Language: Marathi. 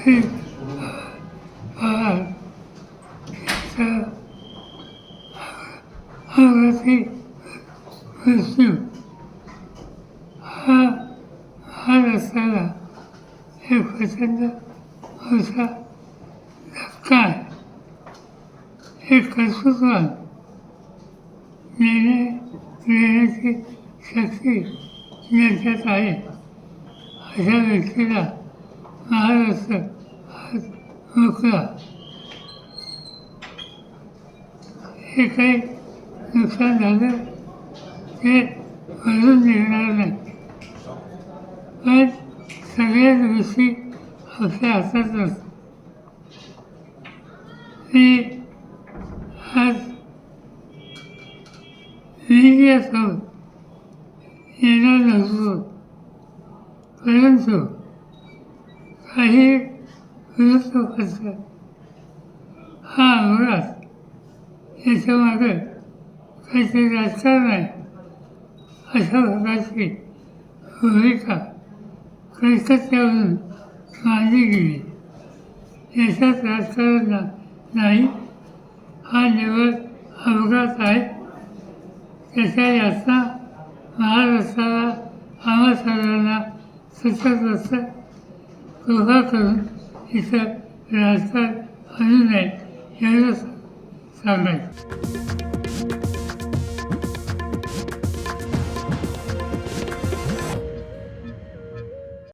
की पवार अवघाती मृत्यू हा रस्त्याला एक प्रचंड मोठा धक्का आहे. हे कर्तृत्वान नेण्याची शक्ती ज्यांच्यात आहे अशा व्यक्तीला महाराष्ट्र आज मोकळा. हे काही नुकसान झालं ते भरून निघणार नाही, पण सगळ्याच गोष्टी आपल्या हातात नसतात. मी आज मीडियासोबत येणार नव्हतो, परंतु काही वृत्तपत्र हा अपघात याच्यामागे काहीतरी राजकारण आहे अशा प्रकारची भूमिका कलकत्त्यावरून मांडली गेली. याच्यात राजकारण नाही, हा निव्वळ अपघात आहे. त्याच्या यातना महाराष्ट्राला आम्हा सर्वांना सतत असतं. कृपा करून इथं राजकारण आणू नये एवढंच सांगायचं.